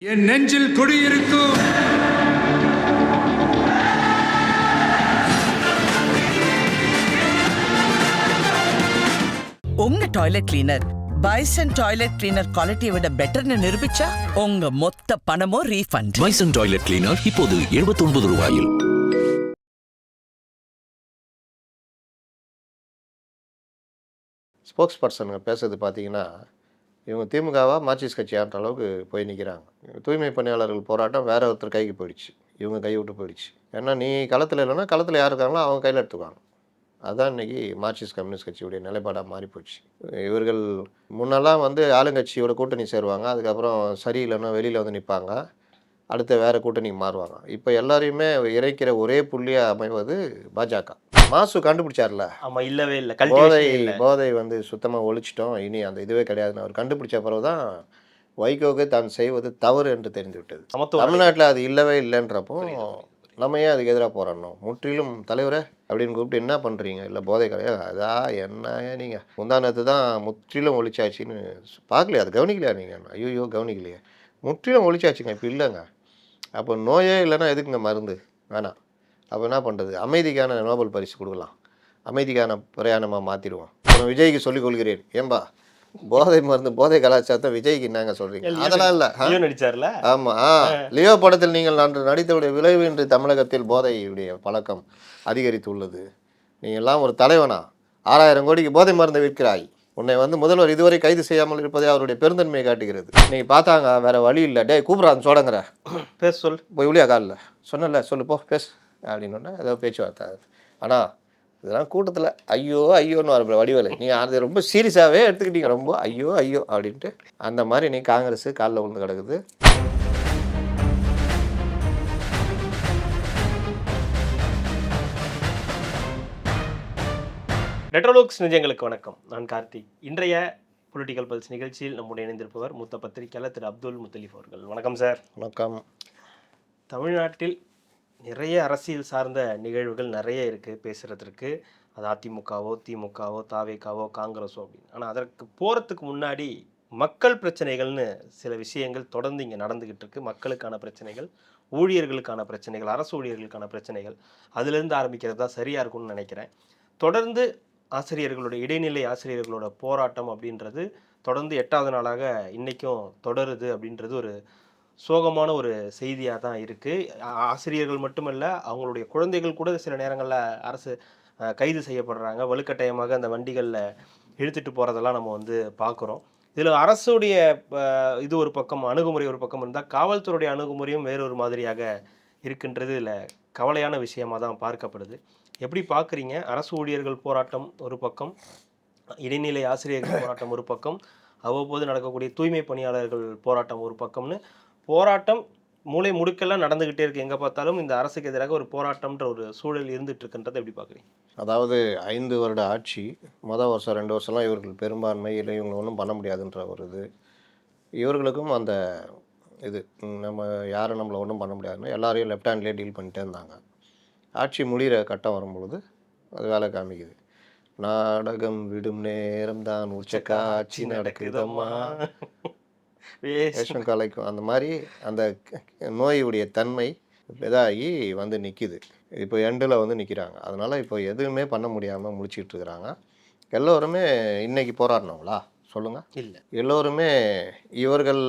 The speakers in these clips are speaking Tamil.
என் நெஞ்சில் குடியிருக்கும் உங்க toilet cleaner bison toilet cleaner குவாலிட்டியை விட பெட்டர்னு நிரூபிச்சா உங்க மொத்த பணமும் ரீஃபண்ட். பைசன் டாய்லெட் கிளீனர் இப்போது 79 ரூபாயில். ஸ்போக்ஸ் பர்சனுங்க பேசுறது பார்த்தீங்கன்னா, இவங்க திமுகவா மார்க்சிஸ்ட் கட்சியான்ற அளவுக்கு போய் நிற்கிறாங்க. தூய்மை பணியாளர்கள் போராட்டம் வேற ஒருத்தர் கைக்கு போயிடுச்சு. இவங்க கை விட்டு போயிடுச்சு. ஏன்னா நீ களத்தில் இல்லைன்னா களத்தில் யார் இருக்காங்களோ அவங்க கையில் எடுத்துக்குவாங்க. அதான் இன்றைக்கி மார்க்சிஸ்ட் கம்யூனிஸ்ட் கட்சியுடைய நிலைப்பாடாக மாறி போச்சு. இவர்கள் முன்னெல்லாம் ஆளுங்கட்சியோட கூட்டணி சேருவாங்க. அதுக்கப்புறம் சரியில்லைன்னா வெளியில் வந்து நிற்பாங்க. அடுத்த வேறு கூட்டணிக்கு மாறுவாங்க. இப்போ எல்லாரையுமே இறைக்கிற ஒரே புள்ளியாக அமைவது பாஜக. மாசு கண்டுபிடிச்சார்ல. ஆமாம், இல்லவே இல்லை. போதை சுத்தமாக ஒழிச்சிட்டோம், இனி அந்த இதுவே கிடையாதுன்னு அவர் கண்டுபிடிச்ச பிறகு தான் வைகோவுக்கு தான் செய்வது தவறு என்று தெரிந்து விட்டது. தமிழ்நாட்டில் அது இல்லவே இல்லைன்றப்போ நம்ம ஏன் அதுக்கு எதிராக போராடணும்? முற்றிலும் தலைவரை அப்படின்னு கூப்பிட்டு என்ன பண்ணுறீங்க? இல்லை போதை கிடையாது அதா என்ன நீங்கள் முந்தானத்து தான் முற்றிலும் ஒழிச்சாச்சின்னு பார்க்கலையா? அது கவனிக்கலையா நீங்கள்? ஐயோ கவனிக்கலையே, முற்றிலும் ஒழிச்சாச்சுங்க. இப்போ இல்லைங்க. அப்போ நோயே இல்லைன்னா எதுக்குங்க மருந்து? வேணாம். அப்போ என்ன பண்ணுறது? அமைதிக்கான நோபல் பரிசு கொடுக்கலாம், அமைதிக்கான பிரயாணமாக மாற்றிடுவோம். அப்புறம் விஜய்க்கு சொல்லிக் கொள்கிறேன், ஏன்பா போதை மருந்து போதை கலாச்சாரத்தை விஜய்க்கு என்னங்க சொல்கிறீங்க? அதெல்லாம் இல்லை. நடிச்சார்ல. ஆமாம், லியோ படத்தில் நீங்கள் நடித்தவுடைய விளைவு இன்று தமிழகத்தில் போதையுடைய பழக்கம் அதிகரித்துள்ளது. நீங்கள் எல்லாம் ஒரு தலைவனா? 6000 கோடிக்கு போதை மருந்தை விற்கிறாய். உன்னை முதல்வர் இதுவரை கைது செய்யாமல் இருப்பதே அவருடைய பெருந்தன்மையை காட்டுகிறது. நீங்கள் பார்த்தாங்க, வேற வழி இல்லை. டே கூப்பிட்றாங்க சோடங்கிற பேச சொல் போய் உள்ளியா காலில் சொன்னல சொல்லு போ பேசு அப்படின்னு ஏதோ பேச்சுவார்த்தை. ஆனால் இதெல்லாம் கூட்டத்தில் ஐயோ ஐயோன்னு வர வடிவேலை நீங்கள் அது ரொம்ப சீரியஸாகவே எடுத்துக்கிட்டீங்க. ரொம்ப ஐயோ ஐயோ அப்படின்ட்டு அந்த மாதிரி நீ காங்கிரஸ் காலில் விழுந்து கிடக்குது. ரெட்ரோலோக்ஸ் நிஜங்களுக்கு வணக்கம். நான் கார்த்திக். இன்றைய பொலிட்டிக்கல் பல்ஸ் நிகழ்ச்சியில் நம்முடைய இணைந்திருப்பவர் மூத்த பத்திரிகையாளர் திரு அப்துல் முத்தலீஃப் அவர்கள். வணக்கம் சார். வணக்கம். தமிழ்நாட்டில் நிறைய அரசியல் சார்ந்த நிகழ்வுகள் நிறைய இருக்குது பேசுகிறதுக்கு. அது அதிமுகவோ திமுகவோ தாவேகாவோ காங்கிரஸோ அப்படின்னு. ஆனால் அதற்கு போகிறதுக்கு முன்னாடி மக்கள் பிரச்சனைகள்னு சில விஷயங்கள் தொடர்ந்து இங்கே நடந்துக்கிட்டு இருக்குது. மக்களுக்கான பிரச்சனைகள், ஊழியர்களுக்கான பிரச்சனைகள், அரசு ஊழியர்களுக்கான பிரச்சனைகள், அதுலேருந்து ஆரம்பிக்கிறது தான் சரியாக இருக்கும்னு நினைக்கிறேன். தொடர்ந்து ஆசிரியர்களோட இடைநிலை ஆசிரியர்களோட போராட்டம் அப்படின்றது தொடர்ந்து 8வது நாளாக இன்றைக்கும் தொடருது அப்படின்றது ஒரு சோகமான ஒரு செய்தியாக தான் இருக்குது. ஆசிரியர்கள் மட்டுமல்ல, அவங்களுடைய குழந்தைகள் கூட சில நேரங்களில் அரசு கைது செய்யப்படுறாங்க. வலுக்கட்டாயமாக அந்த வண்டிகளில் இழுத்துட்டு போகிறதெல்லாம் நம்ம பார்க்குறோம். இதில் அரசுடைய இது ஒரு பக்கம், அணுகுமுறை ஒரு பக்கம் இருந்தால், காவல்துறையுடைய அணுகுமுறையும் வேறொரு மாதிரியாக இருக்கின்றது இதில் கவலையான விஷயமாக தான் பார்க்கப்படுது. எப்படி பார்க்குறீங்க? அரசு ஊழியர்கள் போராட்டம் ஒரு பக்கம், இடைநிலை ஆசிரியர்கள் போராட்டம் ஒரு பக்கம், அவ்வப்போது நடக்கக்கூடிய தூய்மை பணியாளர்கள் போராட்டம் ஒரு பக்கம்னு போராட்டம் மூளை முடுக்கெல்லாம் நடந்துக்கிட்டே இருக்குது. எங்கே பார்த்தாலும் இந்த அரசுக்கு எதிராக ஒரு போராட்டம்ன்ற ஒரு சூழல் இருந்துகிட்டு இருக்குன்றதை எப்படி பார்க்குறீங்க? அதாவது 5 வருட ஆட்சி, மொதல் வருஷம் 2 வருஷம்லாம் இவர்கள் பெரும்பான்மை இல்லை, இவங்களை ஒன்றும் பண்ண முடியாதுன்ற ஒரு இது. இவர்களுக்கும் அந்த இது நம்ம யாரும் நம்மளை ஒன்றும் பண்ண முடியாதுன்னு எல்லாரையும் லெஃப்ட் ஹேண்ட்லேயே டீல் பண்ணிட்டே இருந்தாங்க. ஆட்சி முடிகிற கட்டம் வரும்பொழுது அது வேலை காமிக்குது. நாடகம் விடும் நேரம் தான் உச்சக்காட்சி நடக்குதம்மா வேஷம் கலைக்கும். அந்த மாதிரி அந்த நோயுடைய தன்மை இதாகி நிற்கிது. இப்போ எண்டில் நிற்கிறாங்க. அதனால் இப்போ எதுவுமே பண்ண முடியாமல் முடிச்சிட்டு இருக்கிறாங்க. எல்லோருமே இன்றைக்கி போராடினவங்களா சொல்லுங்கள்? இல்லை. எல்லோருமே இவர்கள்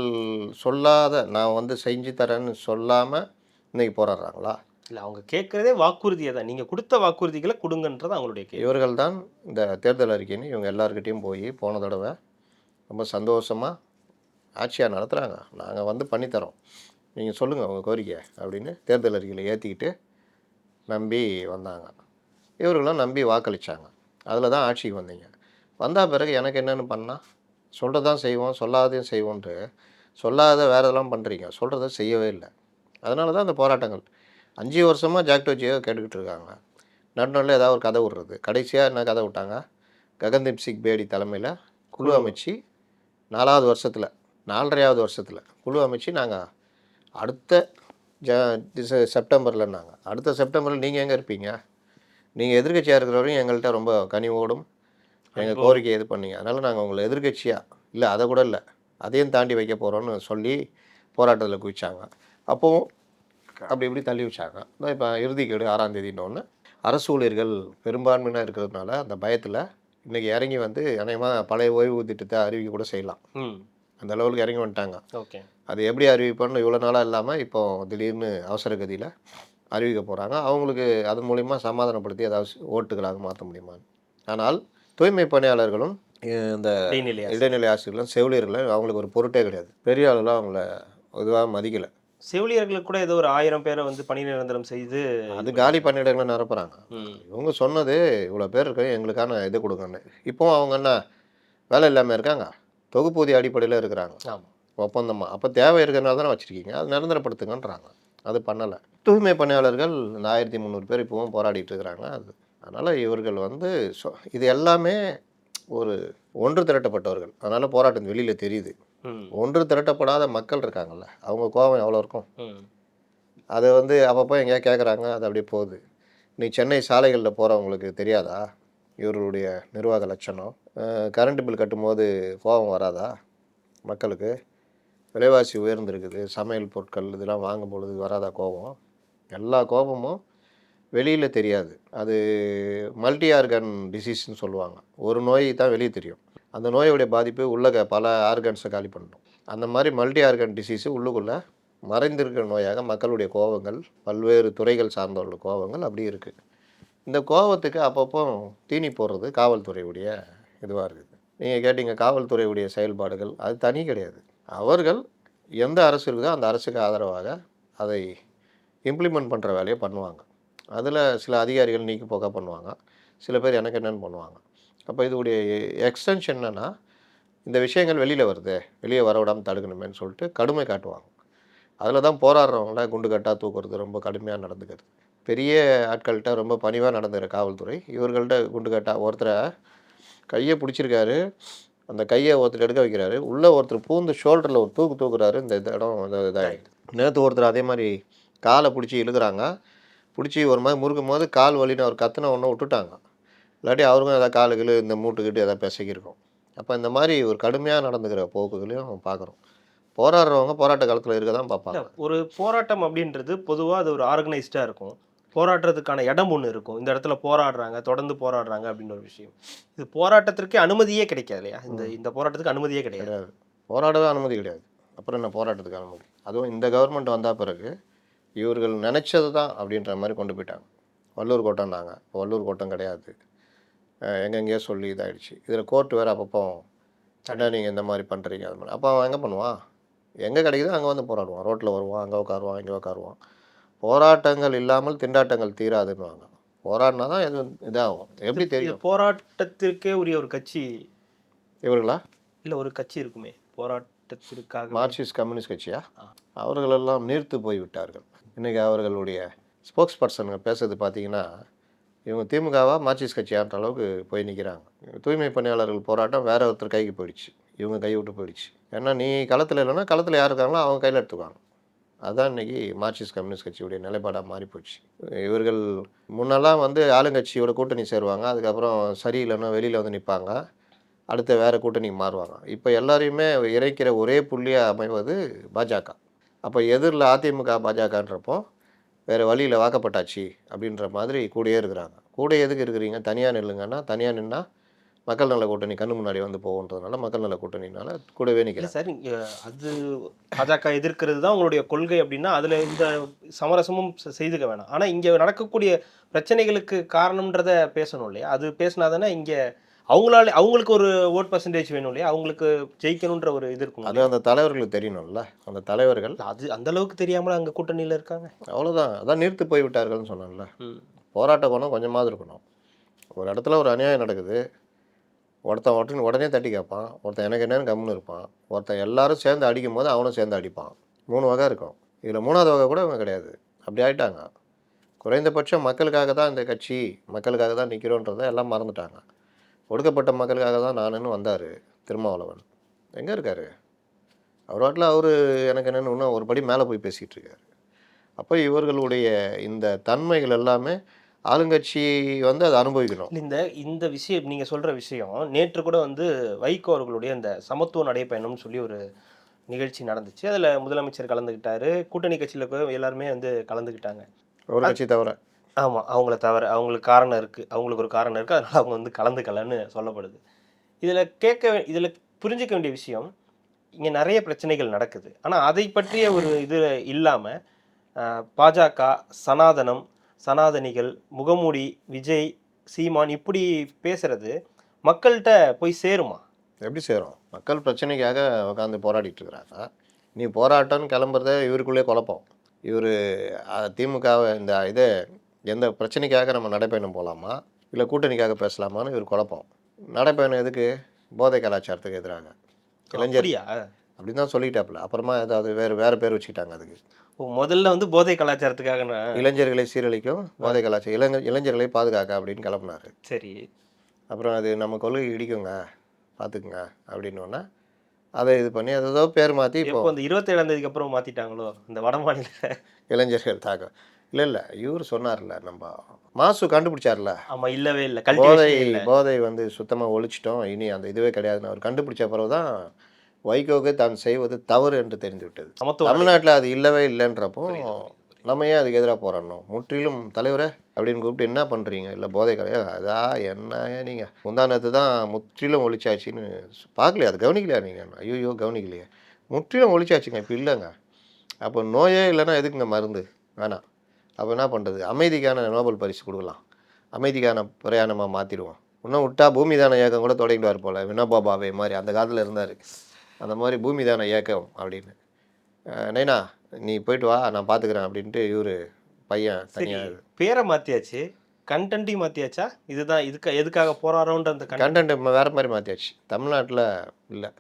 சொல்லாத நான் செஞ்சு தரேன்னு சொல்லாமல் இன்றைக்கி போராடுறாங்களா? இல்லை, அவங்க கேட்குறதே வாக்குறுதியை தான். நீங்கள் கொடுத்த வாக்குறுதிகளை கொடுங்கன்றது அவங்களுடைய கேள்வி. இவர்கள் தான் இந்த தேர்தல் அறிக்கைன்னு இவங்க எல்லாருக்கிட்டையும் போன தடவை ரொம்ப சந்தோஷமாக ஆட்சியாக நடத்துகிறாங்க. நாங்கள் பண்ணித்தரோம், நீங்கள் சொல்லுங்கள் உங்கள் கோரிக்கை அப்படின்னு தேர்தல் அறிக்கையில் ஏற்றிக்கிட்டு நம்பி வந்தாங்க. இவர்களும் நம்பி வாக்களித்தாங்க. அதில் தான் ஆட்சிக்கு வந்தீங்க. வந்தால் பிறகு எனக்கு என்னென்னு பண்ணால் சொல்கிறதான் செய்வோம், சொல்லாதையும் செய்வோன்ட்டு சொல்லாத வேறு இதெல்லாம் பண்ணுறீங்க, சொல்கிறத செய்யவே இல்லை. அதனால தான் அந்த போராட்டங்கள் 5 வருஷமாக ஜாக்டோஜியோ கேட்டுக்கிட்டு இருக்காங்க. நடுநாளில் ஏதாவது ஒரு கதை விடுறது. கடைசியாக என்ன கதை விட்டாங்க? ககன்தீப் சிங் பேடி தலைமையில் குழு அமைச்சு 4வது வருஷத்தில் 4.5வது வருஷத்தில் குழு அமைச்சு நாங்கள் அடுத்த செப்டம்பரில்னாங்க. அடுத்த செப்டம்பரில் நீங்கள் எங்கே இருப்பீங்க? நீங்கள் எதிர்கட்சியாக இருக்கிறவரையும் எங்கள்கிட்ட ரொம்ப கனிவோடும் எங்கள் கோரிக்கையை இது பண்ணீங்க. அதனால் நாங்கள் உங்களை எதிர்கட்சியாக இல்லை, அதை கூட இல்லை, அதையும் தாண்டி வைக்க போகிறோன்னு சொல்லி போராட்டத்தில் குவிச்சாங்க. அப்போவும் அப்படி இப்படி தள்ளி வச்சாங்க. இப்போ இறுதிக்கேடு 6ஆம் தேதின்னொன்று அரசு ஊழியர்கள் பெரும்பான்மையாக இருக்கிறதுனால அந்த பயத்தில் இன்றைக்கி இறங்கி வந்து அநேகமாக பழைய ஓய்வு திட்டத்தை அறிவிக்க கூட செய்யலாம். அந்த லெவலுக்கு இறங்கி வந்துட்டாங்க. ஓகே. அது எப்படி அறிவிப்போன்னு இவ்வளோ நாளாக இல்லாமல் இப்போ திடீர்னு அவசர கதியில் அறிவிக்க போகிறாங்க. அவங்களுக்கு அதன் மூலிமா சமாதானப்படுத்தி ஏதாவது ஓட்டுகளாக மாற்ற முடியுமா? ஆனால் தூய்மை பணியாளர்களும் இந்த இடைநிலை ஆசிரியர்களும் செவிலியர்களும் அவங்களுக்கு ஒரு பொருட்டே கிடையாது. பெரிய அளவில் அவங்கள பொதுவாக மதிக்கலை. செவிலியர்களுக்கு கூட ஏதோ ஒரு 1000 பேரை வந்து பணி நிரந்தரம் செய்து அது காலி பணியிடங்களை நிரப்புறாங்க. இவங்க சொன்னது இவ்வளோ பேர் இருக்கு, எங்களுக்கான இது கொடுங்கன்னு. இப்போவும் அவங்க என்ன வேலை இல்லாமல் இருக்காங்க? தொகுப்பூதிய அடிப்படையில் இருக்கிறாங்க. ஒப்பந்தமாக. அப்போ தேவை இருக்கிறனால தானே வச்சுருக்கீங்க, அது நிரந்தரப்படுத்துங்கன்றாங்க. அது பண்ணலை. தூய்மை பணியாளர்கள் இந்த 1300 பேர் இப்போவும் போராடிட்டு இருக்கிறாங்க. அதனால் இவர்கள் வந்து இது எல்லாமே ஒரு ஒன்று திரட்டப்பட்டவர்கள். அதனால் போராட்டம் வெளியில் தெரியுது. ஒன்று திரட்டப்படாத மக்கள் இருக்காங்கல்ல, அவங்க கோபம் எவ்வளோ இருக்கும். அதை வந்து அப்பப்போ எங்கேயா கேட்குறாங்க, அது அப்படியே போகுது. நீ சென்னை சாலைகளில் போகிறவங்களுக்கு தெரியாதா இவர்களுடைய நிர்வாக லட்சணம்? கரண்ட் பில் கட்டும்போது கோபம் வராதா மக்களுக்கு? விலைவாசி உயர்ந்திருக்குது, சமையல் பொருட்கள் இதெல்லாம் வாங்கும் பொழுது வராதா கோபம்? எல்லா கோபமும் வெளியில் தெரியாது. அது மல்டி ஆர்கன் டிசீஸ்ன்னு சொல்லுவாங்க. ஒரு நோய் தான் வெளியே தெரியும். அந்த நோயோடைய பாதிப்பு உள்ள பல ஆர்கன்ஸை காலி பண்ணணும். அந்த மாதிரி மல்டி ஆர்கன் டிசீஸு உள்ளுக்குள்ளே மறைந்திருக்கிற நோயாக மக்களுடைய கோபங்கள், பல்வேறு துறைகள் சார்ந்தவர்கள் கோபங்கள் அப்படி இருக்குது. இந்த கோபத்துக்கு அப்பப்போ தீனி போடுறது காவல்துறையுடைய இதுவாக இருக்குது. நீங்கள் கேட்டீங்க காவல்துறையுடைய செயல்பாடுகள், அது தனி கிடையாது. அவர்கள் எந்த அரசு இருக்குதோ அந்த அரசுக்கு ஆதரவாக அதை இம்ப்ளிமெண்ட் பண்ணுற வேலையை பண்ணுவாங்க. அதில் சில அதிகாரிகள் நீக்கி போக்க பண்ணுவாங்க, சில பேர் எனக்கு என்னென்னு பண்ணுவாங்க. அப்போ இதோடைய எக்ஸ்டென்ஷன் என்னென்னா, இந்த விஷயங்கள் வெளியில் வருது, வெளியே வர விடாமல் தடுக்கணுமேன்னு சொல்லிட்டு கடுமை காட்டுவாங்க. அதில் தான் போராடுறவங்கள குண்டு கட்டாக தூக்குறது, ரொம்ப கடுமையாக நடந்துக்கிறது. பெரிய ஆட்கள்கிட்ட ரொம்ப பணிவாக நடந்துக்கிற காவல்துறை இவர்கள்ட்ட குண்டு கட்டாக ஒருத்தரை கையை பிடிச்சிருக்காரு, அந்த கையை ஒருத்தர் எடுக்க வைக்கிறாரு, உள்ளே ஒருத்தர் பூந்து ஷோல்டரில் ஒரு தூக்குறாரு. இந்த இடம் இதாகிடுது. நேற்று ஒருத்தர் அதே மாதிரி காலை பிடிச்சி இழுக்கிறாங்க, பிடிச்சி ஒரு மாதிரி முறுக்கும் போது கால் வலின்னு அவர் கத்துன ஒன்று விட்டுட்டாங்க. இல்லாட்டி அவருக்கும் எதாவது காலுக்கு இந்த மூட்டுக்கிட்டு எதாவது பிசைக்கிருக்கும். அப்போ இந்த மாதிரி ஒரு கடுமையாக நடந்துக்கிற போக்குகளையும் பார்க்குறோம். போராடுறவங்க போராட்ட காலத்தில் இருக்க தான் பார்ப்பாங்க. ஒரு போராட்டம் அப்படின்றது பொதுவாக அது ஒரு ஆர்கனைஸ்டாக இருக்கும். போராடுறதுக்கான இடம் ஒன்று இருக்கும். இந்த இடத்துல போராடுறாங்க, தொடர்ந்து போராடுறாங்க அப்படின்னு ஒரு விஷயம். இது போராட்டத்திற்கு அனுமதியே கிடைக்காது இல்லையா? இந்த போராட்டத்துக்கு அனுமதியே கிடையாது. போராடவே அனுமதி கிடையாது. அப்புறம் என்ன போராட்டத்துக்கு அனுமதி? அதுவும் இந்த கவர்மெண்ட் வந்த பிறகு இவர்கள் நினச்சது தான் அப்படின்ற மாதிரி கொண்டு போயிட்டாங்க. வள்ளூர் கோட்டம்னாங்க, இப்போ வள்ளூர் கோட்டம் கிடையாது, எங்கெங்கேயோ சொல்லி இதாகிடுச்சு. இதில் கோர்ட்டு வேறு அப்பப்போ என்ன நீங்கள் இந்த மாதிரி பண்ணுறீங்க அது மாதிரி. அப்போ அவன் எங்கே பண்ணுவான்? எங்கே கிடைக்குதோ அங்கே வந்து போராடுவான். ரோட்டில் வருவான், அங்கே உட்காருவான், இங்கே உட்காருவான். போராட்டங்கள் இல்லாமல் திண்டாட்டங்கள் தீராதுன்னுவாங்க. போராடினா தான் எது இதாகும். எப்படி தெரியும்? போராட்டத்திற்கே உரிய ஒரு கட்சி இவர்களா? இல்லை, ஒரு கட்சி இருக்குமே போராட்டத்திற்காக. மார்க்சிஸ்ட் கம்யூனிஸ்ட் கட்சியா? அவர்களெல்லாம் நீர்த்து போய்விட்டார்கள். இன்றைக்கி அவர்களுடைய ஸ்போக்ஸ் பர்சனுங்க பேசுறது பார்த்தீங்கன்னா, இவங்க திமுகவா மார்க்சிஸ்ட் கட்சியான்ற அளவுக்கு போய் நிற்கிறாங்க. தூய்மை பணியாளர்கள் போராட்டம் வேற ஒருத்தர் கைக்கு போயிடுச்சு, இவங்க கை விட்டு போயிடுச்சு. ஏன்னா நீ களத்தில் இல்லைன்னா களத்தில் யார் இருக்காங்களோ அவங்க கையில் எடுத்துக்குவாங்க. அதுதான் இன்றைக்கி மார்க்சிஸ்ட் கம்யூனிஸ்ட் கட்சியுடைய நிலைப்பாடாக மாறி போச்சு. இவர்கள் முன்னெல்லாம் வந்து ஆளுங்கட்சியோட கூட்டணி சேருவாங்க, அதுக்கப்புறம் சரியில்லைன்னா வெளியில் வந்து நிற்பாங்க, அடுத்த வேறு கூட்டணிக்கு மாறுவாங்க. இப்போ எல்லாரையுமே இறைக்கிற ஒரே புள்ளியாக அமைவது பாஜக. அப்போ எதிரில் அதிமுக பாஜகன்றப்போ வேறு வழியில் வாக்கப்பட்டாச்சு அப்படின்ற மாதிரி கூடயே இருக்கிறாங்க. கூட எதுக்கு இருக்கிறீங்க? தனியாக நில்லுங்கன்னா, தனியாக நின்னால் மக்கள் நல கூட்டணி கண்ணு முன்னாடி வந்து போகுன்றதுனால மக்கள் நல கூட்டணினால கூடவே நிற்கிறேன். சார், அது பாஜக எதிர்க்கிறது தான் உங்களுடைய கொள்கை அப்படின்னா அதில் இந்த சமரசமும் செய்துக்க வேணாம். ஆனால் இங்கே நடக்கக்கூடிய பிரச்சனைகளுக்கு காரணம்ன்றதை பேசணும் இல்லையா? அது பேசினா தானே இங்கே அவங்களுக்கு ஒரு ஓட் பர்சன்டேஜ் வேணும் இல்லையா? அவங்களுக்கு ஜெயிக்கணுன்ற ஒரு இது இருக்கும். அது அந்த தலைவர்களுக்கு தெரியணும்ல. அந்த தலைவர்கள் அது அந்த அளவுக்கு தெரியாமல் அங்கே கூட்டணியில் இருக்காங்க. அவ்வளோதான். அதான் நீர்த்து போய்விட்டார்கள்னு சொன்னேன்ல. போராட்ட குணம் கொஞ்சமாவது இருக்கணும். ஒரு இடத்துல ஒரு அநியாயம் நடக்குது, ஒருத்தன் உடனே தட்டி கேட்பான், ஒருத்தன் எனக்கு என்னன்னு கம்முன்னு இருப்பான், ஒருத்தன் எல்லாரும் சேர்ந்து அடிக்கும் போது அவனும் சேர்ந்து அடிப்பான். 3 வகை இருக்கும். இதில் 3வது வகை கூட இவங்க கிடையாது. அப்படி ஆகிட்டாங்க. குறைந்தபட்சம் மக்களுக்காக தான் இந்த கட்சி, மக்களுக்காக தான் நிற்கிறோன்றதை எல்லாம் மறந்துட்டாங்க. ஒடுக்கப்பட்ட மக்களுக்காக தான் நானுன்னு வந்தார் திருமாவளவன். எங்கே இருக்கார்? அவர் வாட்டில் அவர் எனக்கு என்னென்னு இன்னும் ஒரு படி மேலே போய் பேசிகிட்டு இருக்காரு. அப்போ இவர்களுடைய இந்த தன்மைகள் எல்லாமே ஆளுங்கட்சி வந்து அதை அனுபவிக்கணும். இந்த விஷயம் நீங்கள் சொல்கிற விஷயம் நேற்று கூட வந்து வைகோ அவர்களுடைய இந்த சமத்துவ நடைப்பயணம்னு சொல்லி ஒரு நிகழ்ச்சி நடந்துச்சு. அதில் முதலமைச்சர் கலந்துக்கிட்டாரு. கூட்டணி கட்சியில் எல்லாருமே வந்து கலந்துக்கிட்டாங்க. ஒரு கட்சி தவிர. ஆமாம், அவங்கள தவிர. அவங்களுக்கு காரணம் இருக்குது, அவங்களுக்கு ஒரு காரணம் இருக்குது, அதனால் அவங்க வந்து கலந்துக்கலன்னு சொல்லப்படுது. இதில் புரிஞ்சிக்க வேண்டிய விஷயம், இங்கே நிறைய பிரச்சனைகள் நடக்குது. ஆனால் அதை பற்றிய ஒரு இது இல்லாமல் பாஜக, சனாதனம், சனாதனிகள், முகமூடி, விஜய், சீமான் இப்படி பேசுறது மக்கள்கிட்ட போய் சேருமா? எப்படி சேரும்? மக்கள் பிரச்சனைக்காக உட்காந்து போராடிட்டு இருக்கிறாங்க. நீ போராட்டம்னு கிளம்புறதே இவருக்குள்ளே குழப்பம். இவர் திமுகவை இந்த இது எந்த பிரச்சனைக்காக நம்ம நடைப்பயணம் போகலாமா இல்லை கூட்டணிக்காக பேசலாமான்னு இவர் குழப்பம். நடைப்பயணம் எதுக்கு? போதை கலாச்சாரத்துக்கு எதிராக. இளைஞர் அப்படின்னு தான் சொல்லிட்டாப்புல. அப்புறமா ஏதாவது வேறு பேர் வச்சுக்கிட்டாங்க அதுக்கு. முதல்ல வந்து போதை கலாச்சாரத்துக்காக இளைஞர்களை சீரழிக்கும் போதை கலாச்சாரம், இளைஞர்களை பாதுகாக்க அப்படின்னு கிளம்புனாரு. சரி, அப்புறம் அது நம்ம கொள்கை இடிக்குங்க பார்த்துக்குங்க அப்படின்னோன்னா அதை இது பண்ணி அதை ஏதோ பேர் மாற்றி இப்போ இந்த 27ஆம் தேதிக்கு அப்புறம் மாற்றிட்டாங்களோ இந்த வட மாநில இளைஞர்கள் தாக்கம். இல்லை இவர் சொன்னார்ல, நம்ம மாசு கண்டுபிடிச்சார்ல. ஆமாம், இல்லவே இல்லை, போதை வந்து சுத்தமாக ஒழிச்சிட்டோம், இனி அந்த இதுவே கிடையாதுன்னு அவர் கண்டுபிடிச்ச பிறகு தான் வைகோவுக்கு தான் செய்வது தவறு என்று தெரிந்து விட்டது. தமிழ்நாட்டில் அது இல்லவே இல்லைன்றப்போ நம்ம ஏன் அதுக்கு எதிராக போராடணும்? முற்றிலும் தலைவரை அப்படின்னு கூப்பிட்டு என்ன பண்ணுறீங்க? இல்லை போதை கிடையாது அதா என்ன நீங்கள் முந்தானத்து தான் முற்றிலும் ஒழிச்சாச்சின்னு பார்க்கலையா? அது கவனிக்கலையா நீங்கள்? ஐயோ கவனிக்கலையே, முற்றிலும் ஒழிச்சாச்சுங்க, இப்போ இல்லைங்க. அப்போ நோயே இல்லைன்னா எதுக்குங்க மருந்து? வேணாம். அப்போ என்ன பண்ணுறது? அமைதிக்கான நோபல் பரிசு கொடுக்கலாம், அமைதிக்கான பிரயாணமாக மாற்றிடுவோம். இன்னும் விட்டா பூமிதான இயக்கம் கூட தொடங்கிடுவார் போல், வினோபா பாவே மாதிரி அந்த காலத்தில் இருந்தார். அந்த மாதிரி பூமிதான இயக்கம் அப்படின்னு. நைனா நீ போயிட்டு வா, நான் பார்த்துக்கிறேன் அப்படின்ட்டு இவர் பையன் தனியாக பேரை மாற்றியாச்சு, கண்டென்ட்டையும் மாற்றியாச்சா? இதுதான் எதுக்காக போராடுறோன்ற அந்த கண்டென்ட் வேறு மாதிரி மாற்றியாச்சு. தமிழ்நாட்டில் இல்லை,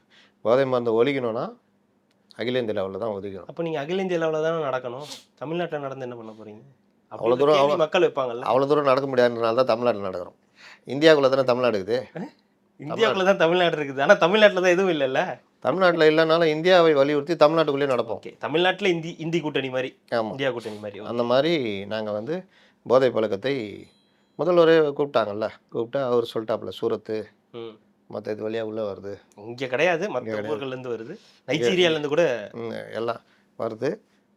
போதை மருந்து ஒழிக்கணும்னா அகில இந்திய லெவலில் தான் ஒதுக்கணும். அப்போ நீங்கள் அகில இந்திய லெவலில் தானே நடக்கணும், தமிழ்நாட்டில் நடந்து என்ன பண்ண போகிறீங்க? அவ்வளோ தூரம் மக்கள் வைப்பாங்கல்ல. அவ்வளோ தூரம் நடக்க முடியாதுனால தான் தமிழ்நாட்டில் நடக்கிறோம். இந்தியாவுக்குள்ளே தானே தமிழ்நாடு இருக்குது. இந்தியாவுக்குள்ள தான் தமிழ்நாடு இருக்குது, ஆனால் தமிழ்நாட்டில் தான் எதுவும் இல்லைல்ல. தமிழ்நாட்டில் இல்லைனாலும் இந்தியாவை வலியுறுத்தி தமிழ்நாட்டுக்குள்ளேயே நடப்போம். தமிழ்நாட்டில் இந்தி கூட்டணி மாதிரி. ஆமாம், இந்தியா கூட்டணி மாதிரி. அந்த மாதிரி நாங்கள் வந்து போதை பழக்கத்தை முதல்வரே கூப்பிட்டாங்கல்ல, கூப்பிட்டா அவர் சொல்லிட்டாப்புல சூரத்து மற்ற இது வழியாக உள்ளே வருது, இங்கே கிடையாது, மற்ற ஊர்கள்லேருந்து வருது, நைஜீரியாவிலேருந்து கூட எல்லாம் வருது,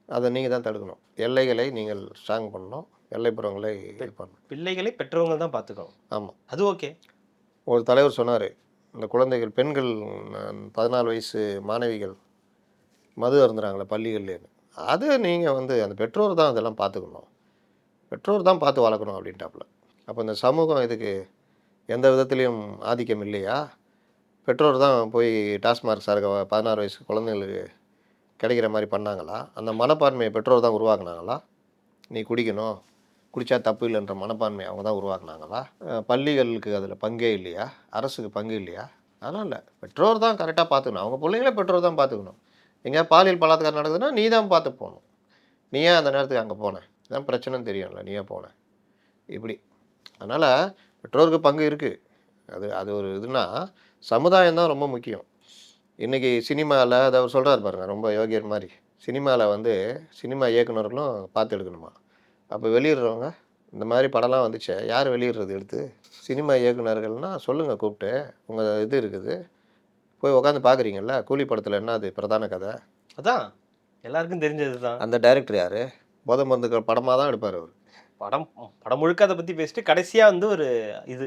அதை நீங்கள் தான் தடுக்கணும். எல்லைகளை நீங்கள் ஸ்ட்ராங் பண்ணணும், எல்லைப்புறங்களை இது பண்ணணும். பிள்ளைகளை பெற்றவங்க தான் பார்த்துக்கணும். ஆமாம், அது ஓகே. ஒரு தலைவர் சொன்னார், இந்த குழந்தைகள் பெண்கள் 14 வயசு மாணவிகள் மது அருந்துறாங்களே பள்ளிகள்லேன்னு, அது நீங்கள் வந்து அந்த பெற்றோர் தான் அதெல்லாம் பார்த்துக்கணும், பெற்றோர் தான் பார்த்து வளர்க்கணும் அப்படின்ட்டாப்புல. அப்போ இந்த சமூகம் இதுக்கு எந்த விதத்துலேயும் ஆதிக்கம் இல்லையா? பெற்றோர் தான் போய் டாஸ்மார்க் சார்க 16 வயசு குழந்தைங்களுக்கு கிடைக்கிற மாதிரி பண்ணாங்களா? அந்த மனப்பான்மையை பெற்றோர் தான் உருவாக்குனாங்களா? நீ குடிக்கணும், குடித்தா தப்பு இல்லைன்ற மனப்பான்மையை அவங்க தான் உருவாக்குனாங்களா? பள்ளிகளுக்கு அதில் பங்கே இல்லையா? அரசுக்கு பங்கு இல்லையா? அதெல்லாம் இல்லை, பெற்றோர் தான் கரெக்டாக பார்த்துக்கணும். அவங்க பிள்ளைங்கள பெற்றோர் தான் பார்த்துக்கணும். எங்கேயா பாலியல் பலாத்காரம் நடக்குதுன்னா நீ தான் பார்த்து போகணும். நீ ஏன் அந்த நேரத்துக்கு அங்கே போனேன்? இதான் பிரச்சனைன்னு தெரியும்ல, நீ ஏன் போனேன்? இப்படி. அதனால் பெற்றோருக்கு பங்கு இருக்குது. அது ஒரு இதுனா சமுதாயம் தான் ரொம்ப முக்கியம். இன்றைக்கி சினிமாவில் அதை அவர் சொல்கிறார் பாருங்கள், ரொம்ப யோகியர் மாதிரி. சினிமாவில் வந்து சினிமா இயக்குநர்களும் பார்த்து எடுக்கணுமா? அப்போ வெளியிடுறவங்க இந்த மாதிரி படம்லாம் வந்துச்சு, யார் வெளியிடுறது எடுத்து? சினிமா இயக்குநர்கள்னால் சொல்லுங்கள், கூப்பிட்டு உங்கள் இது இருக்குது, போய் உட்காந்து பார்க்குறீங்கல்ல. கூலி படத்தில் என்ன அது பிரதான கதை? அதான் எல்லாருக்கும் தெரிஞ்சது தான். அந்த டைரக்டர் யார்? போதை மருந்து படமாக தான் எடுப்பார் அவர். படம் முழுக்க அதை பற்றி பேசிட்டு கடைசியாக வந்து ஒரு இது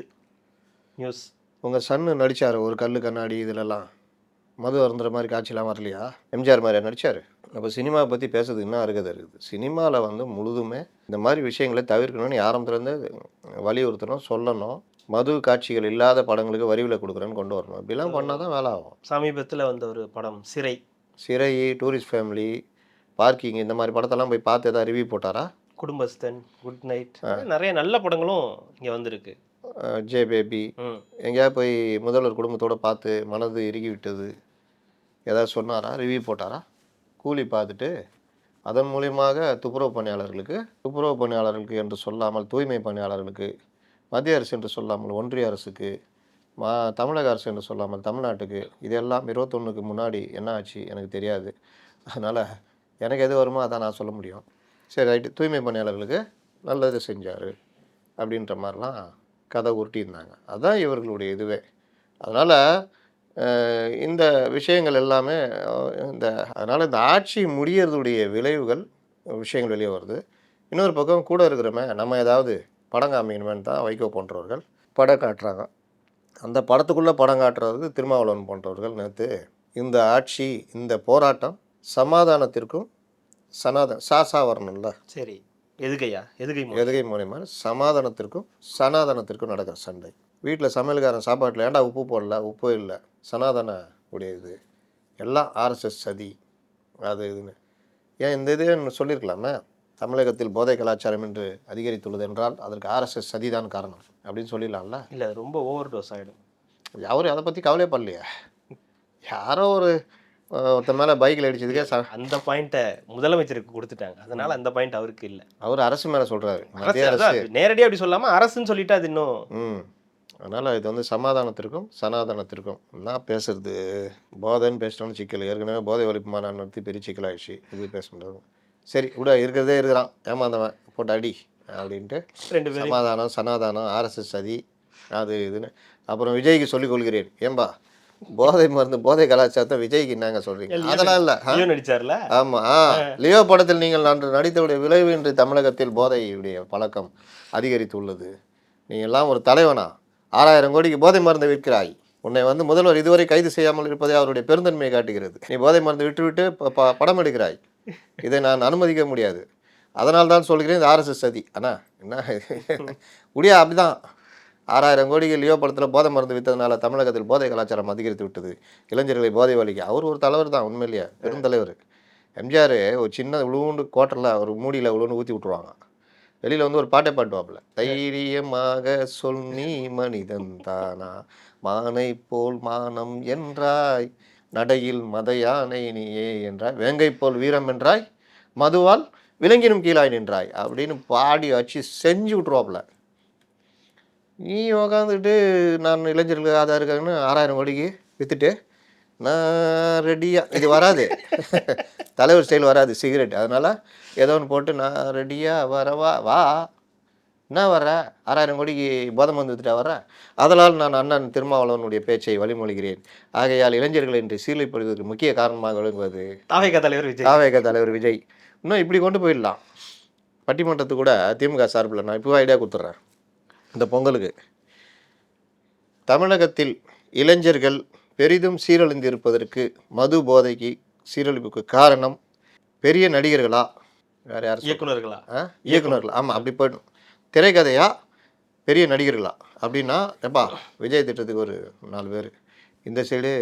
நியூஸ். உங்கள் சன்னு நடித்தார் ஒரு கல் கண்ணாடி இதிலெல்லாம், மது அருந்துற மாதிரி காட்சியெலாம் வரலையா? எம்ஜிஆர் மாதிரியா நடித்தார்? அப்போ சினிமாவை பற்றி பேசுறதுக்கு என்ன இருக்குது? சினிமாவில் வந்து முழுதுமே இந்த மாதிரி விஷயங்களை தவிர்க்கணும்னு ஆரம்பத்துலேருந்து வலியுறுத்தணும், சொல்லணும். மது காட்சிகள் இல்லாத படங்களுக்கு வரிவில் கொடுக்குறேன்னு கொண்டு வரணும். இப்படிலாம் பண்ணால் தான் வேலை ஆகும். சமீபத்தில் வந்த ஒரு படம் சிறை, டூரிஸ்ட் ஃபேமிலி, பார்க்கிங், இந்த மாதிரி படத்தெல்லாம் போய் பார்த்து எதாவது ரிவ்யூ போட்டாரா? குடும்பஸ்தன், குட் நைட், நிறைய நல்ல படங்களும் இங்கே வந்திருக்கு. ஜே பேபி, எங்கேயாவது போய் முதல்வர் குடும்பத்தோடு பார்த்து மனது இறுகி விட்டது ஏதாவது சொன்னாரா? ரிவ்யூ போட்டாரா? கூலி பார்த்துட்டு அதன் மூலியமாக துப்புரவு பணியாளர்களுக்கு என்று சொல்லாமல் தூய்மை பணியாளர்களுக்கு, மத்திய அரசு என்று சொல்லாமல் ஒன்றிய அரசுக்கு, தமிழக அரசு என்று சொல்லாமல் தமிழ்நாட்டுக்கு, இதெல்லாம் 21க்கு முன்னாடி என்ன ஆச்சு எனக்கு தெரியாது, அதனால் எனக்கு எது வருமோ அதான் நான் சொல்ல முடியும். சரி ரைட்டு, தூய்மை பணியாளர்களுக்கு நல்லது செஞ்சார் அப்படின்ற மாதிரிலாம் கதை உருட்டியிருந்தாங்க. அதுதான் இவர்களுடைய இதுவே. அதனால் இந்த விஷயங்கள் எல்லாமே அதனால் இந்த ஆட்சி முடியறதுடைய விளைவுகள் விஷயங்கள் வெளியே வருது. இன்னொரு பக்கம் கூட இருக்கிறோமே நம்ம ஏதாவது படம் காமிக்கணுமேனு தான் வைகோ போன்றவர்கள் படம் காட்டுறாங்க. அந்த படத்துக்குள்ளே படம் காட்டுறது திருமாவளவன் போன்றவர்கள் நேற்று இந்த ஆட்சி இந்த போராட்டம் சமாதானத்திற்கும் சாசா வரணும்ல, சரி, எதுகையா எதுகை மூலியமாக சமாதானத்திற்கும் சனாதனத்திற்கும் நடக்கிற சண்டை. வீட்டில் சமையல்காரன் சாப்பாட்டில் ஏன்டா உப்பு போடல, உப்பு இல்லை, சனாதன உடையது எல்லாம் ஆர்எஸ்எஸ் சதி அது இதுன்னு ஏன் இந்த இதே சொல்லியிருக்கலாமே. தமிழகத்தில் போதை கலாச்சாரம் என்று அதிகரித்துள்ளது என்றால் அதற்கு ஆர்எஸ்எஸ் சதிதான் காரணம் அப்படின்னு சொல்லிடலாம்ல. இல்லை, ரொம்ப ஓவர் டோஸ் ஆகிடும். அவரு அதை பற்றி கவலையே பண்ணலையே. யாரோ ஒருத்தர் மேலே பைக்கில் அடிச்சதுக்கே அந்த பாயிண்ட்டை முதலமைச்சருக்கு கொடுத்துட்டாங்க. அதனால அந்த பாயிண்ட் அவருக்கு இல்லை. அவர் அரசு மேலே சொல்கிறாரு, மத்திய அரசு நேரடியாக அப்படி சொல்லாமல் அரசுன்னு சொல்லிட்டு அது இன்னும். அதனால் இது சமாதானத்திற்கும் சனாதனத்திற்கும் நான் பேசுறது போதைன்னு பேசிட்டோன்னு சிக்கல். ஏற்கனவே போதை ஒழிப்பு மாநாடு நடத்தி பெரிய சிக்கலாகிடுச்சு. இது பேச முடியாது. சரி விட இருக்கிறதே இருக்கிறான் ஏமாந்தவன் போட்டு அடி அப்படின்ட்டு 2 பேரும் சமாதானம் சனாதானம் ஆர்எஸ்எஸ் சதி அது இதுன்னு. அப்புறம் விஜய்க்கு சொல்லிக் கொள்கிறேன், ஏன்பா போதை மருந்து போதை கலாச்சாரத்தை விஜய்க்கு என்னங்க சொல்கிறீங்க? அதெல்லாம் இல்லை. நடிச்சார்ல. ஆமாம், லியோ படத்தில் நீங்கள் நடித்தவுடைய விளைவு இன்று தமிழகத்தில் போதையுடைய பழக்கம் அதிகரித்துள்ளது. நீங்கள் எல்லாம் ஒரு தலைவனா 6000 கோடிக்கு போதை மருந்தை விற்கிறாய். உன்னை முதல்வர் இதுவரை கைது செய்யாமல் இருப்பதே அவருடைய பெருந்தன்மையை காட்டுகிறது. நீ போதை மருந்து விட்டுவிட்டு படம் எடுக்கிறாய். இதை நான் அனுமதிக்க முடியாது. அதனால் தான் சொல்கிறேன் இந்த ஆர்எஸ்எஸ் சதி. அண்ணா என்ன முடியா அப்படிதான் 6000 கோடிக்கு லியோ படத்தில் போதை மருந்து விற்றதுனால தமிழகத்தில் போதை கலாச்சாரம் அதிகரித்து விட்டது. இளைஞர்களை போதை வலிக்க அவர் ஒரு தலைவர் தான், உண்மையிலேயே பெருந்தலைவர். எம்ஜிஆர் ஒரு சின்ன உழுவுண்டு கோட்டரில் ஒரு மூடியில் உழுவுண்டு ஊற்றி விட்ருவாங்க. வெளியில் ஒரு பாட்டை பாட்டுவாப்புல, தைரியமாக சொல் நீ மனிதன் தானா, மானை போல் மானம் என்றாய், நடையில் மத யானை நீயே என்றாய், வேங்கை போல் வீரம் என்றாய், மதுவால் விலங்கினும் கீழாய் நின்றாய் அப்படின்னு பாடி வச்சு செஞ்சு விட்ருவாப்புல. நீ உக்காந்துக்கிட்டு நான் இளைஞர்களுக்கு ஆதா இருக்காங்கன்னு 6000 கோடிக்கு விற்றுட்டு நான் ரெடியாக, இது வராது தலைவர் ஸ்டைல் வராது சிகரெட். அதனால் ஏதோ ஒன்று போட்டு நான் ரெடியாக வரவா வா, என்ன வர்ற 6000 கோடிக்கு போதை மருந்து வித்துட்டா வர்ற. அதனால் நான் அண்ணன் திருமாவளவனுடைய பேச்சை வழிமொழிகிறேன். ஆகையால் இளைஞர்கள் இன்று சீர்லைப்படுவதற்கு முக்கிய காரணமாக விளங்குவது தாவேக தலைவர் விஜய். இன்னும் இப்படி கொண்டு போயிடலாம். பட்டிமன்றத்துக்கு கூட திமுக சார்பில் நான் இப்போ ஐடியா கொடுத்துட்றேன். இந்த பொங்கலுக்கு தமிழகத்தில் இளைஞர்கள் பெரிதும் சீரழிந்திருப்பதற்கு, மது போதைக்கு சீரழிப்புக்கு காரணம் பெரிய நடிகர்களா, வேறு யார் இயக்குனர்களா? ஆமாம், அப்படி போய்டும். திரைக்கதையா பெரிய நடிகர்களா அப்படின்னா, எப்பா விஜய் திட்டத்துக்கு ஒரு 4 பேர், இந்த சைடு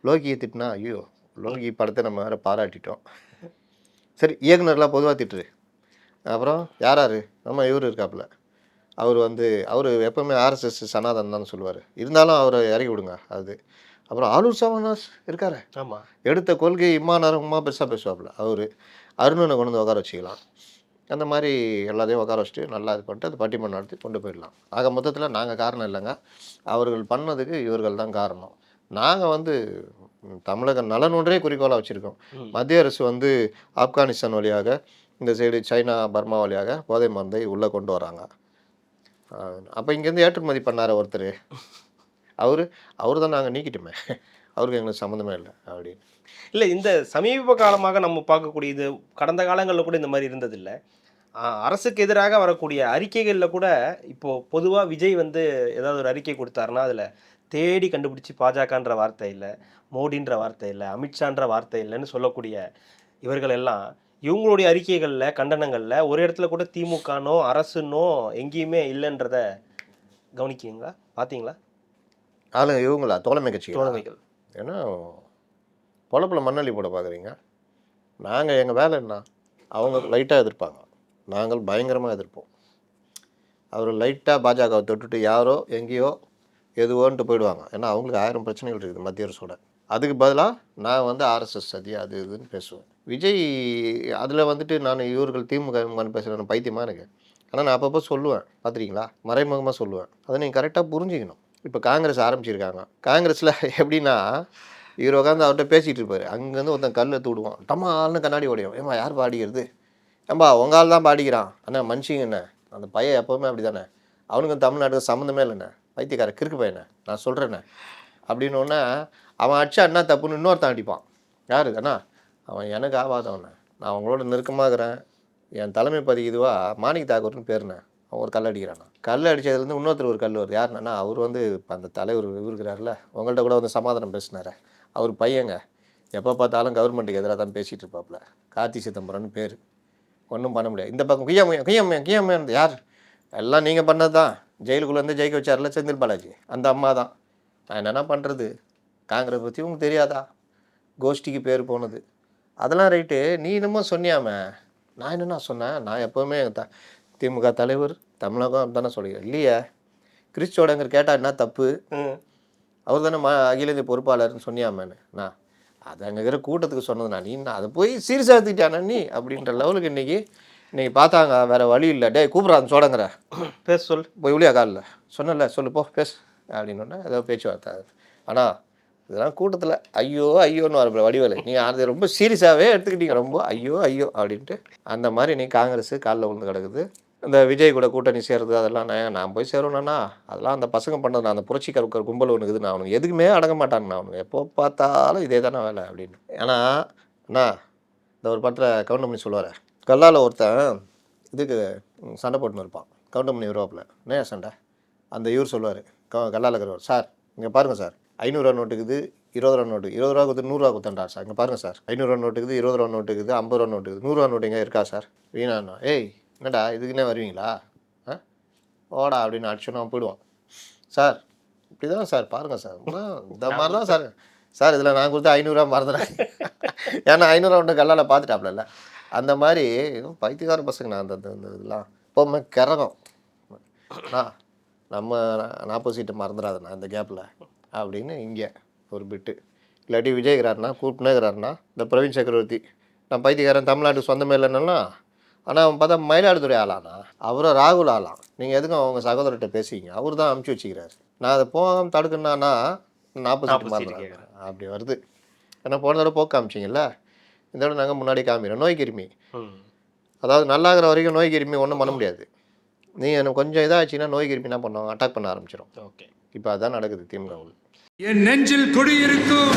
லோகியை திட்டினா ஐயோ லோகி படத்தை நம்ம வேறு பாராட்டிட்டோம். சரி, இயக்குனர்களாக பொதுவாக திட்டுரு. அப்புறம் யார் நம்ம இவர் இருக்காப்புல, அவர் எப்போவுமே ஆர்எஸ்எஸ் சனாதன் தான் சொல்லுவார். இருந்தாலும் அவரை இறக்கி விடுங்க. அப்புறம் ஆலூர் சாமனாஸ் இருக்காரு, ஆமாம், எடுத்த கொள்கை இம்மா பெருசாக பேசுவாப்புல. அருணனை கொண்டு உட்கார வச்சுக்கலாம். அந்த மாதிரி எல்லாத்தையும் உட்கார வச்சுட்டு நல்லா இது பண்ணிட்டு அது பட்டிமன்றம் நடத்தி கொண்டு போயிடலாம். ஆக மொத்தத்தில் நாங்கள் காரணம் இல்லைங்க, அவர்கள் பண்ணதுக்கு இவர்கள் தான் காரணம். நாங்கள் தமிழக நலன் ஒன்றே குறிக்கோளாக வச்சுருக்கோம். மத்திய அரசு ஆப்கானிஸ்தான் வழியாக இந்த சைடு சைனா பர்மா வழியாக போதை மருந்தை உள்ளே கொண்டு வராங்க. அப்போ இங்கேருந்து ஏற்றுமதி பண்ணார் ஒருத்தர், அவர் தான் நாங்கள் நீக்கிட்டோமே, அவருக்கு எங்களுக்கு சம்மந்தமே இல்லை அப்படின்னு. இல்லை, இந்த சமீப காலமாக நம்ம பார்க்கக்கூடிய இது கடந்த காலங்களில் கூட இந்த மாதிரி இருந்ததில்லை. அரசுக்கு எதிராக வரக்கூடிய அறிக்கைகளில் கூட இப்போது பொதுவாக விஜய் ஏதாவது ஒரு அறிக்கை கொடுத்தாருன்னா அதில் தேடி கண்டுபிடிச்சி பாஜகன்ற வார்த்தை இல்லை, மோடின்ற வார்த்தை இல்லை, அமித்ஷான்ற வார்த்தை இல்லைன்னு சொல்லக்கூடிய இவர்கள் எல்லாம் இவங்களுடைய அறிக்கைகளில் கண்டனங்களில் ஒரு இடத்துல கூட திமுகனோ அரசுனோ எங்கேயுமே இல்லைன்றத கவனிக்கிறீங்களா, பார்த்தீங்களா? இவங்களா தோழமை கட்சிகள் ஏன்னா பொழப்பில் மண்ணள்ளி போட பார்க்குறீங்க. நாங்கள் எங்கள் வேலை என்ன, அவங்க லைட்டாக எதிர்ப்பாங்க, நாங்கள் பயங்கரமாக எதிர்ப்போம். அவர் லைட்டாக பாஜகவை தொட்டுட்டு யாரோ எங்கேயோ எதுவோன்ட்டு போயிடுவாங்க. ஏன்னா அவங்களுக்கு 1000 பிரச்சனைகள் இருக்குது மத்திய அரசோட. அதுக்கு பதிலாக நான் ஆர்எஸ்எஸ் சதி அது இதுன்னு பேசுவேன். விஜய் அதில் நான் இவர்கள் திமுக பேசுகிறேன் பைத்தியமாக எனக்கு. ஆனால் நான் அப்பப்போ சொல்லுவேன், பார்த்துருக்கீங்களா, மறைமுகமாக சொல்லுவேன். அதை நீங்கள் கரெக்டாக புரிஞ்சுக்கணும். இப்போ காங்கிரஸ் ஆரம்பிச்சிருக்காங்க. காங்கிரஸில் எப்படின்னா இவர் உட்காந்து அவர்கிட்ட பேசிகிட்டு இருப்பார், அங்கேருந்து ஒருத்தன் கல்லை தூடுவான், டமால்னு கண்ணாடி உடையும். ஏம்மா யார் பாடிக்கிறது? ஏம்பா உங்கள் ஆள் தான் பாடிக்கிறான். அண்ணா மனுஷங்க என்ன, அந்த பையன் எப்போவுமே அப்படி தானே, அவனுக்கு தமிழ்நாட்டுக்கு சம்மந்தமே இல்லைண்ணே, பைத்தியக்கார கிறுக்கு பையனை நான் சொல்கிறேண்ணே அப்படின்னோடனே அவன் அடிச்சா என்ன தப்புன்னு இன்னொருத்தன் அடிப்பான். யாரு அண்ணா அவன் எனக்கு ஆகாதவண்ணே, நான் அவங்களோட நெருக்கமாக இருக்கிறேன், என் தலைமை பதிக்கு இதுவாக மாணிக் தாக்கூர்னு பேருண்ணே, அவன் ஒரு கல் அடிக்கிறானா. கல் அடித்ததுலேருந்து இன்னொருத்தர் ஒரு கல் வருது. யாருன்னா அவர் வந்து இப்போ அந்த தலைவர் இருக்கிறார்ல, உங்கள்கிட்ட கூட வந்து சமாதானம் பேசினார், அவர் பையங்க எப்போ பார்த்தாலும் கவர்மெண்ட்டுக்கு எதிராக தான் பேசிகிட்டு இருப்பாப்புல, கார்த்தி சிதம்பரம்னு பேர். ஒன்றும் பண்ண முடியாது. இந்த பக்கம் கியம்மையா யார் எல்லாம் நீங்கள் பண்ணது தான். ஜெயிலுக்குள்ளேருந்து ஜெயிக்க வச்சார்ல செந்தில் பாலாஜி, அந்த அம்மா தான். நான் என்னென்ன பண்ணுறது, காங்கிரஸ் பற்றி உங்களுக்கு தெரியாதா, கோஷ்டிக்கு பேர் போனது அதெல்லாம் ரைட்டு. நீ என்னமோ சொன்னியாமே, நான் என்னென்ன சொன்னேன், நான் எப்போவுமே திமுக தலைவர் தமிழகம் தானே சொல்லிக்கிறேன் இல்லையா. கிறிஸ்டோடங்கிற கேட்டால் என்ன தப்பு, அவர் தானே அகில இந்திய பொறுப்பாளர்னு சொன்னியாமேன்னு. நான் அது அங்கே இருக்கிற கூட்டத்துக்கு சொன்னதுண்ணா, நீ அதை போய் சீரியஸாக எடுத்துக்கிட்டானா நீ அப்படின்ற லெவலுக்கு இன்றைக்கி பார்த்தாங்க. வேறு வழி இல்லை, டே கூப்பிட்றான்னு சோடங்கிற பேச சொல் போய் ஒளியா காலில் சொன்னல சொல்லு போ பேசு அப்படின்னோடனே ஏதோ பேச்சுவார்த்தை. ஆனால் இதெல்லாம் கூட்டத்தில் ஐயோ ஐயோன்னு வர வடிவேலு, நீங்கள் அது ரொம்ப சீரியஸாகவே எடுத்துக்கிட்டீங்க, ரொம்ப ஐயோ ஐயோ அப்படின்ட்டு. அந்த மாதிரி நீ காங்கிரஸ் காலில் விழுந்து கிடக்குது. இந்த விஜய் கூட கூட்டணி சேர்றது அதெல்லாம் நான் போய் சேரணும்னா அதெல்லாம் அந்த பசங்க பண்ணது. நான் அந்த புரட்சிக்கார கும்பல் ஒன்று இருக்குது, நான் அவனுக்கு எதுக்குமே அடங்க மாட்டாங்கண்ணா, அவனுக்கு எப்போ பார்த்தாலும் இதே தானே வேலை அப்படின்னு. ஏன்னா அண்ணா இந்த ஒரு படத்தில் கவுண்டமணி சொல்லுவார், கல்லால் ஒருத்தன் இதுக்கு சண்டை போட்டுன்னு இருப்பான், கவுண்டமணி யூரோப்பில் என்ன சண்டை, அந்த இவர் சொல்லுவார் கல்லால் இருக்கிறவர், சார் இங்கே பாருங்கள் சார் 500 ரூபா நோட்டுக்குது 20 ரூபா நோட்டு, 20 ரூபா கொடுத்து 100 ரூபா கொடுத்தாண்டார் சார், இங்கே பாருங்கள் சார் 500 ரூபா நோட்டுக்குது 20 ரூபா நோட்டுக்குது 50 ரூபா நோட்டுக்குது 100 ரூபா நோட்டு எங்கே இருக்கா சார் வீணாண்ணா. ஏய் என்னடா இதுக்குன்னே வருவீங்களா ஓடா அப்படின்னு அடிச்சோன்னா போயிடுவான். சார் இப்படி தான் சார் பாருங்கள் சார், இந்த மாதிரி தான் சார். சார் இதில் நான் கொடுத்து 500 ரூபா மறந்துடுறேன், ஏன்னா 500 ரூபா ஒன்று கல்லால் பார்த்துட்டாப்ல. அந்த மாதிரி பைத்தியக்கார பசங்க நான் அந்த இதெல்லாம் இப்போவுமே கிறகம். நம்ம 40 சீட்டை மறந்துடாதுண்ணா இந்த கேப்பில் அப்படின்னு இங்கே ஒரு பிட்டு. இல்லாட்டி விஜய்கிறாருனா கூப்பிட்டுனேங்கிறாருனா இந்த பிரவீன் சக்கரவர்த்தி, நான் பைத்தியக்காரன் தமிழ்நாட்டுக்கு சொந்தமே இல்லைன்னா, ஆனால் அவன் பார்த்தா மயிலாடுதுறை ஆளானா, அவரும் ராகுல் ஆளாம். நீங்கள் எதுக்கும் அவங்க சகோதரர்கிட்ட பேசிக்கிங்க, அவர் தான் அமுச்சு வச்சுக்கிறாரு. நான் அதை போகாமல் தடுக்கணுன்னா 40 சீட்டு மறந்துடுறேன் அப்படி வருது. ஏன்னா போன தடவை போக்க காமிச்சிங்கல்ல, இந்த தடவை நாங்கள் முன்னாடி காமிக்கிறோம். நோய் கிருமி, அதாவது நல்லாகிற வரைக்கும் நோய் கிருமி ஒன்றும் பண்ண முடியாது. நீ எனக்கு கொஞ்சம் இதாகிடுச்சின்னா நோய் கிருமி என்ன பண்ணுவாங்க, அட்டாக் பண்ண ஆரம்பிச்சிடும். ஓகே, இப்போ அதுதான் நடக்குது திமுக. என் நெஞ்சில் குடியிருக்கும்